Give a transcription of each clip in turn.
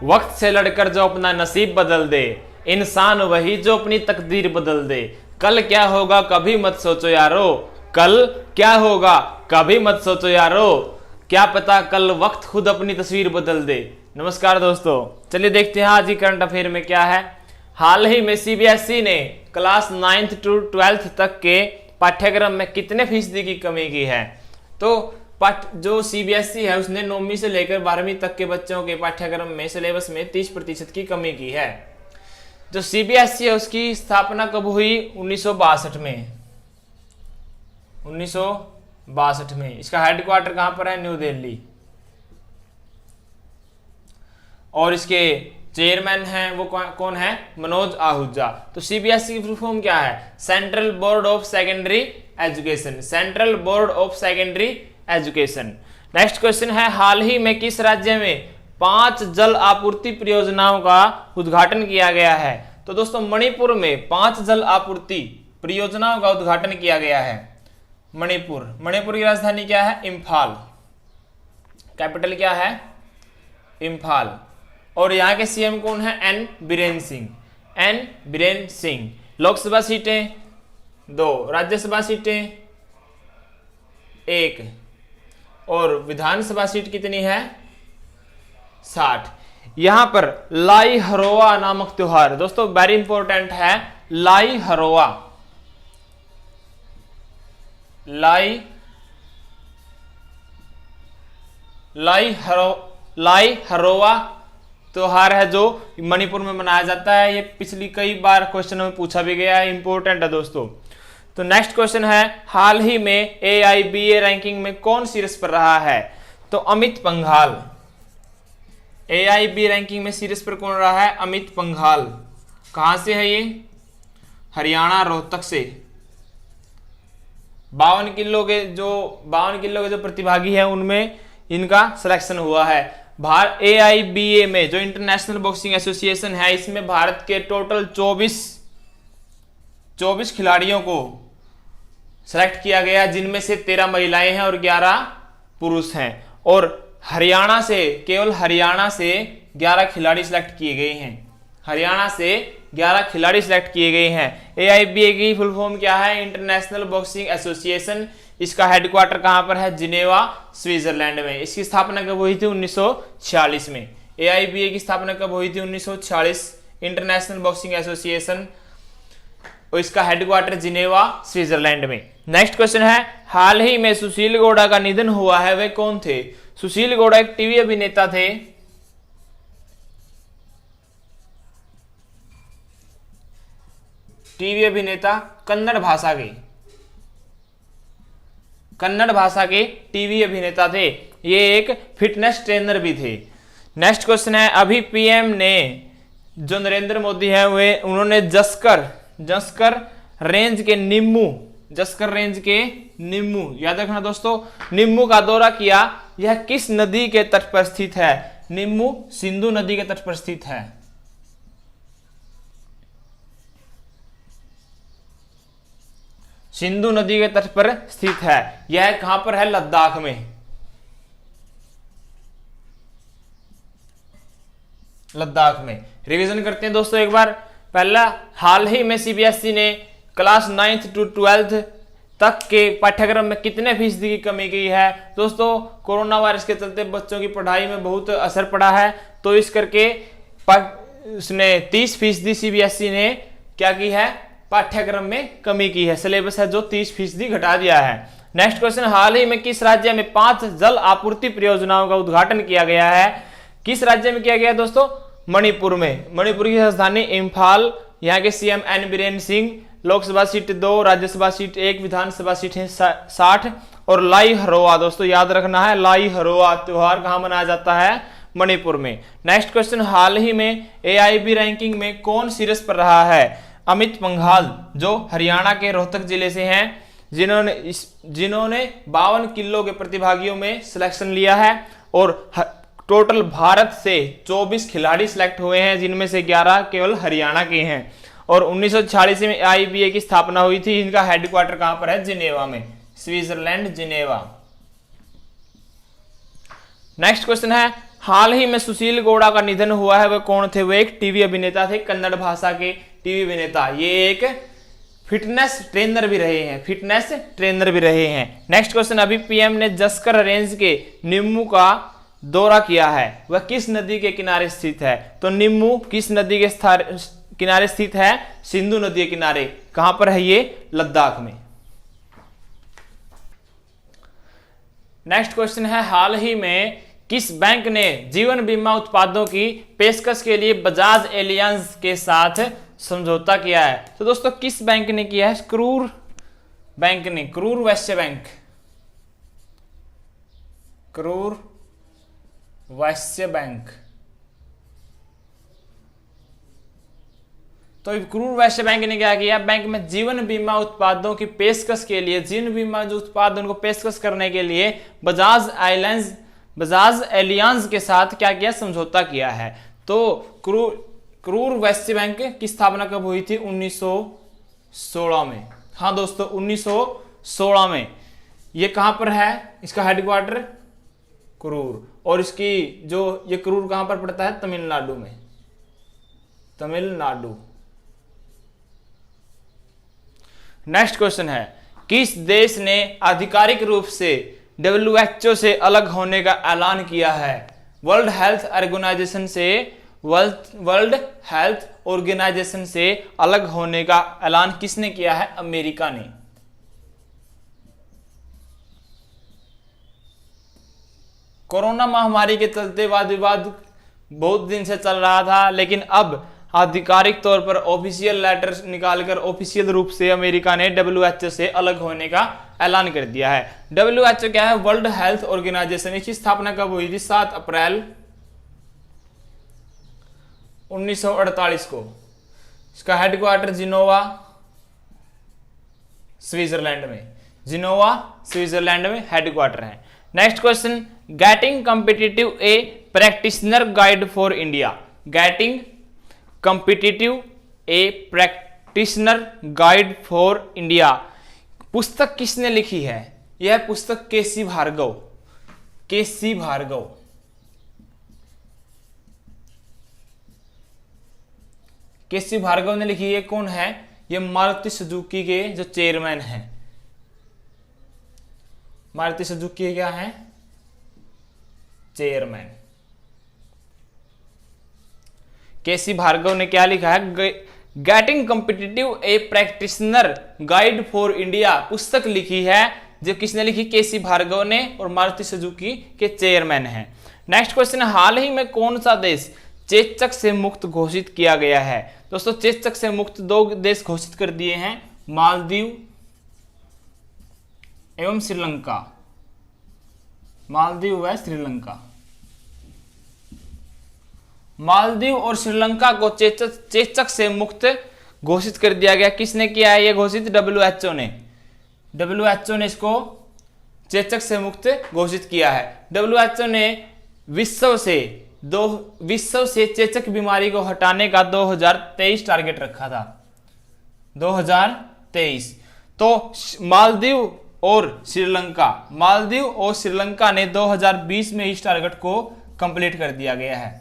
वक्त से लड़कर जो अपना नसीब बदल दे, इंसान वही जो अपनी तकदीर बदल दे। कल क्या होगा कभी मत सोचो यारो, कल क्या होगा कभी मत सोचो यारो, क्या पता कल वक्त खुद अपनी तस्वीर बदल दे। नमस्कार दोस्तों, चलिए देखते हैं आज ही करंट अफेयर में क्या है। हाल ही में सीबीएसई ने क्लास 9th to 12th तक के पाठ्यक्रम में कितने फीसदी की कमी की है। तो जो सीबीएसई है उसने 9वीं से लेकर 12वीं तक के बच्चों के पाठ्यक्रम में सिलेबस में 30% की कमी की है। जो सीबीएसई है उसकी स्थापना कब हुई? 1962 में। 1962 में। इसका हेडक्वार्टर कहां पर है? न्यू दिल्ली। और इसके चेयरमैन हैं वो कौन है? मनोज आहूजा। तो सीबीएसई की फुल फॉर्म क्या है? Central board of secondary education. Central board of secondary education. Next question है, हाल ही में किस राज्य में 5 जल आपूर्ति परियोजनाओं का उद्घाटन किया गया है? तो दोस्तों मणिपुर में 5 जल आपूर्ति परियोजनाओं का उद्घाटन किया गया है। मणिपुर। मणिपुर की राजधानी क्या है? इम्फाल। कैपिटल क्या है? इम्फाल। और यहाँ के सीएम कौन है? एन बीरेन सिंह। एन बीरेन सिंह। लोकसभा सीटें 2, राज्यसभा सीटें 1 और विधानसभा सीट कितनी है? 60। यहां पर लाई हरोआ नामक त्योहार, दोस्तों वेरी इंपॉर्टेंट है, लाई हरोआ। लाई हरोआ त्योहार है जो मणिपुर में मनाया जाता है। ये पिछली कई बार क्वेश्चनों में पूछा भी गया है, इंपॉर्टेंट है दोस्तों। तो नेक्स्ट क्वेश्चन है, हाल ही में AIBA रैंकिंग में कौन शीर्ष पर रहा है? तो अमित पंघाल। AIBA रैंकिंग में शीर्ष पर कौन रहा है? अमित पंघाल। कहां से है ये? हरियाणा रोहतक से। 52 किलो के जो प्रतिभागी हैं उनमें इनका सिलेक्शन हुआ है। AIBA में जो इंटरनेशनल बॉक्सिंग एसोसिएशन है इसमें भारत के टोटल 24 खिलाड़ियों को सेलेक्ट किया गया, जिनमें से 13 महिलाएं हैं और 11 पुरुष हैं। और हरियाणा से, केवल हरियाणा से 11 खिलाड़ी सिलेक्ट किए गए हैं। हरियाणा से 11 खिलाड़ी सिलेक्ट किए गए हैं। AIBA की फुल फॉर्म क्या है? International boxing association. इसका हेडक्वार्टर कहां पर है? जिनेवा, स्विट्जरलैंड में। इसकी स्थापना कब हुई थी? 1946 में। AIBA की स्थापना कब हुई थी? 1946। इंटरनेशनल बॉक्सिंग एसोसिएशन और इसका हेडक्वार्टर जिनेवा, स्विट्जरलैंड में। नेक्स्ट क्वेश्चन है, हाल ही में सुशील गौड़ा का निधन हुआ है, वे कौन थे? सुशील गौड़ा एक टीवी अभिनेता थे। टीवी अभिनेता, कन्नड़ भाषा के टीवी अभिनेता थे। ये एक फिटनेस ट्रेनर भी थे। नेक्स्ट क्वेश्चन है, अभी पीएम ने जो नरेंद्र मोदी है वे उन्होंने जस्कर रेंज के निम्मू, याद रखना दोस्तों, निम्मू का दौरा किया। यह किस नदी के तट पर स्थित है? निम्मू सिंधु नदी के तट पर स्थित है। सिंधु नदी के तट पर स्थित है। यह कहां पर है? लद्दाख में। लद्दाख में। रिवीजन करते हैं दोस्तों एक बार। पहला, हाल ही में सीबीएसई ने क्लास 9th to 12th तक के पाठ्यक्रम में कितने फीसदी की कमी की है? दोस्तों कोरोना वायरस के चलते बच्चों की पढ़ाई में बहुत असर पड़ा है, तो इस करके उसने 30% सीबीएसई ने क्या की है? पाठ्यक्रम में कमी की है। सिलेबस है जो 30% घटा दिया है। नेक्स्ट क्वेश्चन, हाल ही में किस राज्य में 5 जल आपूर्ति परियोजनाओं का उद्घाटन किया गया है? किस राज्य में किया गया दोस्तों? मणिपुर में। मणिपुर की राजधानी इम्फाल। यहाँ के CM N Biren Singh. Lok Sabha seat 2, Rajya Sabha seat 1, Vidhan Sabha seat 60 और लाई हरोआ, दोस्तों याद रखना है, लाई हरोआ त्योहार कहां मनाया जाता है? मणिपुर में। नेक्स्ट क्वेश्चन, हाल ही में AIB रैंकिंग में कौन शीर्ष पर रहा है? अमित पंघाल, जो हरियाणा के रोहतक जिले से हैं, जिन्होंने 52 किलो के प्रतिभागियों में सिलेक्शन लिया है। और टोटल भारत से 24 खिलाड़ी सिलेक्ट हुए हैं, जिनमें से 11 केवल हरियाणा के हैं। और 1946 में AIBA की स्थापना हुई थी। इनका हेडक्वार्टर कहां पर है? जिनेवा में, स्विट्जरलैंड, जिनेवा। नेक्स्ट क्वेश्चन है, हाल ही में सुशील गौड़ा का निधन हुआ है, वह कौन थे? वो एक टीवी अभिनेता थे, कन्नड़ भाषा के टीवी अभिनेता। ये एक फिटनेस ट्रेनर भी रहे हैं, फिटनेस ट्रेनर भी रहे हैं। नेक्स्ट क्वेश्चन, अभी पीएम ने जस्कर रेंज के निम्मू का दौरा किया है, वह किस नदी के किनारे स्थित है? तो निम्मू किस नदी के किनारे स्थित है? सिंधु नदी के किनारे। कहां पर है ये? लद्दाख में। नेक्स्ट क्वेश्चन है, हाल ही में किस बैंक ने जीवन बीमा उत्पादों की पेशकश के लिए बजाज एलियांज के साथ समझौता किया है? तो दोस्तों किस बैंक ने किया है? करूर बैंक ने, करूर वैश्य बैंक, करूर वैश्य बैंक। तो करूर वैश्य बैंक ने क्या किया? बैंक में जीवन बीमा उत्पादों की पेशकश के लिए, जीवन बीमा जो उत्पाद उनको पेशकश करने के लिए बजाज एलियांज के साथ क्या किया? समझौता किया है। तो करूर वैश्य बैंक की स्थापना कब हुई थी? 1916 में। हाँ दोस्तों 1916 में। ये कहां पर है? इसका हेडक्वार्टर करूर, और इसकी जो ये करूर कहां पर पड़ता है? तमिलनाडु में, तमिलनाडु। नेक्स्ट क्वेश्चन है, किस देश ने आधिकारिक रूप से WHO से अलग होने का ऐलान किया है? वर्ल्ड हेल्थ ऑर्गेनाइजेशन से, वर्ल्ड हेल्थ ऑर्गेनाइजेशन से अलग होने का ऐलान किसने किया है? अमेरिका ने। कोरोना महामारी के चलते वाद विवाद बहुत दिन से चल रहा था, लेकिन अब आधिकारिक तौर पर ऑफिशियल लेटर निकालकर ऑफिशियल रूप से अमेरिका ने WHO से अलग होने का ऐलान कर दिया है। WHO क्या है? World health organisation. इसकी स्थापना कब हुई थी? 7 अप्रैल 1948 को। इसका हेडक्वार्टर जिनोवा स्विट्जरलैंड में, जिनोवा स्विट्जरलैंड में हेडक्वार्टर है। Next question, getting competitive A practitioner guide for India. Getting competitive A practitioner guide for India पुस्तक किसने लिखी है? यह पुस्तक केसी भार्गव, केसी भार्गव। केसी भार्गव ने लिखी है। कौन है? ये मारुति सुजुकी के जो चेयरमैन हैं। मारुति सुजुकी क्या है? चेयरमैन। केसी भार्गव ने क्या लिखा है? Getting competitive A practitioner guide for India पुस्तक लिखी है। जो किसने लिखी? केसी भार्गव ने, और मारुति सुजुकी के चेयरमैन हैं। नेक्स्ट क्वेश्चन, हाल ही में कौन सा देश चेचक से मुक्त घोषित किया गया है? दोस्तों चेचक से मुक्त 2 देश घोषित कर दिए हैं, मालदीव एवं श्रीलंका। मालदीव व श्रीलंका। मालदीव और श्रीलंका को चेचक से मुक्त घोषित कर दिया गया। किसने किया है ये घोषित? WHO ने। WHO ने इसको चेचक से मुक्त घोषित किया है। WHO ने विश्व से चेचक बीमारी को हटाने का 2023 टारगेट रखा था। 2023। तो मालदीव और श्रीलंका ने 2020 में इस टारगेट को कंप्लीट कर दिया गया है।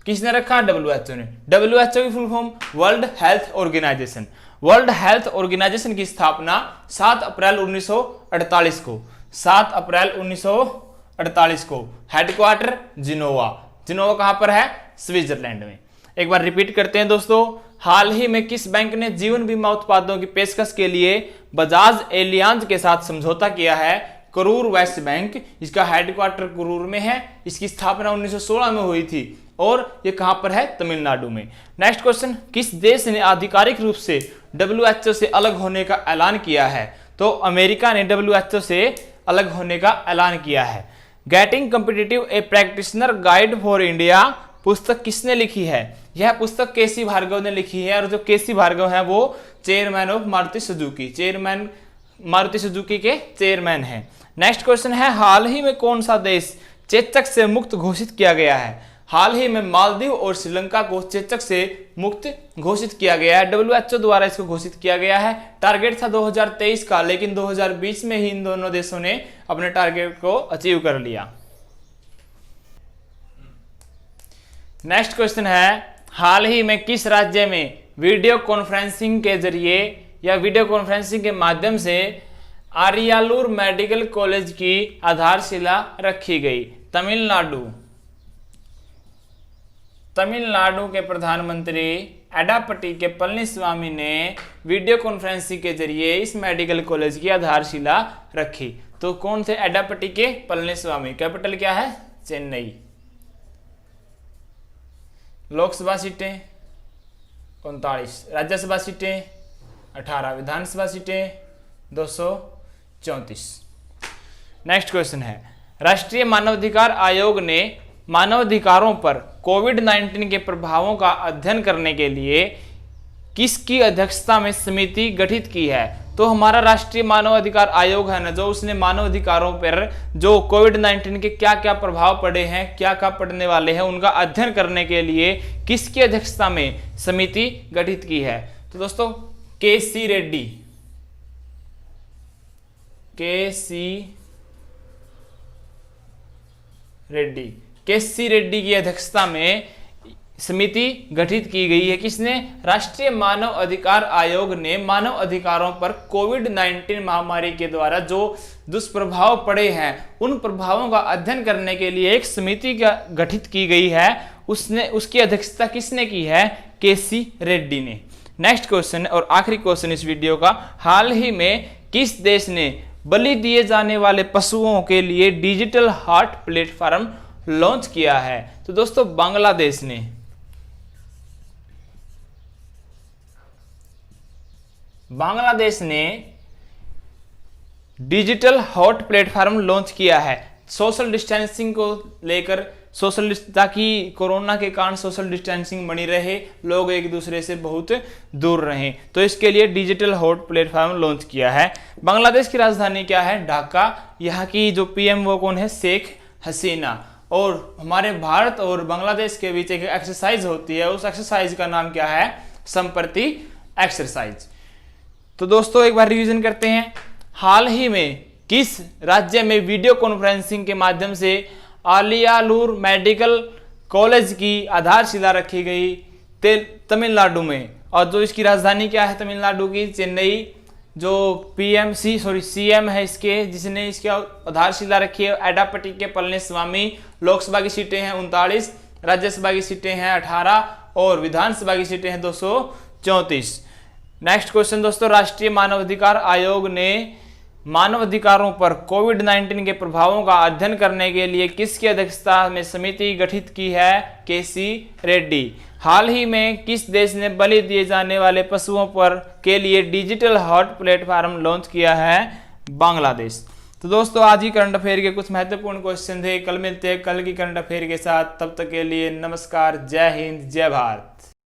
किसने रखा? WHO ने। WHO की full form world health organisation. World health organisation की स्थापना 7 अप्रैल 1948 को, 7 अप्रैल 1948 को। हेडक्वार्टर जिनोवा। जिनोवा कहां पर है? स्विट्जरलैंड में। एक बार रिपीट करते हैं दोस्तों, हाल ही में किस बैंक ने जीवन बीमा उत्पादों की पेशकश के लिए बजाज एलियांज के साथ समझौता किया है? करूर वैश्य बैंक। इसका हेडक्वार्टर करूर में है। इसकी स्थापना 1916 में हुई थी, और ये कहां पर है? तमिलनाडु में। नेक्स्ट क्वेश्चन, किस देश ने आधिकारिक रूप से WHO से अलग होने का ऐलान किया है? तो अमेरिका ने WHO से अलग होने का ऐलान किया है। Getting competitive A practitioner guide for India पुस्तक किसने लिखी है? यह पुस्तक केसी भार्गव ने लिखी है, और जो केसी भार्गव है वो chairman of Maruti Suzuki, chairman Maruti Suzuki के चेयरमैन हैं। नेक्स्ट क्वेश्चन है, हाल ही में कौन सा देश चेचक से मुक्त घोषित किया गया है? हाल ही में मालदीव और श्रीलंका को चेचक से मुक्त घोषित किया गया है। WHO द्वारा इसको घोषित किया गया है। टारगेट था 2023 का, लेकिन 2020 में ही इन दोनों देशों ने अपने टारगेट को अचीव कर लिया। नेक्स्ट क्वेश्चन है, हाल ही में किस राज्य में वीडियो कॉन्फ्रेंसिंग के जरिए या वीडियो कॉन्फ्रेंसिंग के माध्यम से अरियालूर मेडिकल कॉलेज की आधारशिला रखी गई? तमिलनाडु। तमिलनाडु के प्रधानमंत्री एडापट्टी के पलनीस्वामी ने वीडियो कॉन्फ्रेंसिंग के जरिए इस मेडिकल कॉलेज की आधारशिला रखी। तो कौन थे एडापट्टी के? पलनीस्वामी। कैपिटल क्या है? चेन्नई। लोकसभा सीटें 39, राज्यसभा सीटें 18, विधानसभा सीटें 234। नेक्स्ट क्वेश्चन है, राष्ट्रीय मानवाधिकार आयोग ने मानवाधिकारों पर कोविड-19 के प्रभावों का अध्ययन करने के लिए किसकी अध्यक्षता में समिति गठित की है? तो हमारा राष्ट्रीय मानवाधिकार आयोग है ना, जो उसने मानवाधिकारों पर जो कोविड-19 के क्या क्या प्रभाव पड़े हैं, क्या क्या पड़ने वाले हैं, उनका अध्ययन करने के लिए किसकी अध्यक्षता में समिति गठित की है? तो दोस्तों के.सी. रेड्डी। के.सी. रेड्डी की अध्यक्षता में समिति गठित की गई है। किसने? राष्ट्रीय मानव अधिकार आयोग ने मानव अधिकारों पर कोविड-19 महामारी के द्वारा जो दुष्प्रभाव पड़े हैं उन प्रभावों का अध्ययन करने के लिए एक समिति गठित की गई है। उसकी अध्यक्षता किसने की है? के.सी. रेड्डी ने। नेक्स्ट क्वेश्चन और आखिरी क्वेश्चन इस वीडियो का, हाल ही में किस देश ने बलि दिए जाने वाले पशुओं के लिए डिजिटल हार्ट प्लेटफॉर्म लॉन्च किया है? तो दोस्तों बांग्लादेश ने। बांग्लादेश ने डिजिटल हार्ट प्लेटफॉर्म लॉन्च किया है सोशल डिस्टेंसिंग को लेकर, ताकि कोरोना के कारण सोशल डिस्टेंसिंग बनी रहे, लोग एक दूसरे से बहुत दूर रहें, तो इसके लिए डिजिटल हार्ट प्लेटफॉर्म लॉन्च किया है। बांग्लादेश की राजधानी क्या है? ढाका। यहाँ की जो पीएम वो कौन है? शेख हसीना। और हमारे भारत और बांग्लादेश के बीच एक एक्सरसाइज होती है, उस एक्सरसाइज का नाम क्या है? संप्रति एक्सरसाइज। तो दोस्तों एक बार रिवीजन करते हैं, हाल ही में किस राज्य में वीडियो कॉन्फ्रेंसिंग के माध्यम से अरियालूर मेडिकल कॉलेज की आधारशिला रखी गई? तमिलनाडु में। और जो इसकी राजधानी क्या है तमिलनाडु की? चेन्नई। जो सीएम है इसके, जिसने इसकी आधारशिला रखी है, एडापट्टी के पलनीस्वामी। लोकसभा की सीटें हैं 39, राज्यसभा की सीटें हैं 18 और विधानसभा की सीटें हैं 234। नेक्स्ट क्वेश्चन दोस्तों, राष्ट्रीय मानवाधिकार आयोग ने मानवाधिकारों पर कोविड-19 के प्रभावों का अध्ययन करने के लिए किसकी अध्यक्षता में समिति गठित की है? के.सी. रेड्डी। हाल ही में किस देश ने बलि दिए जाने वाले पशुओं पर के लिए डिजिटल हार्ट प्लेटफॉर्म लॉन्च किया है? बांग्लादेश। तो दोस्तों आज ही करंट अफेयर के कुछ महत्वपूर्ण क्वेश्चन थे। कल मिलते हैं कल की करंट अफेयर के साथ, तब तक के लिए नमस्कार, जय हिंद, जय भारत।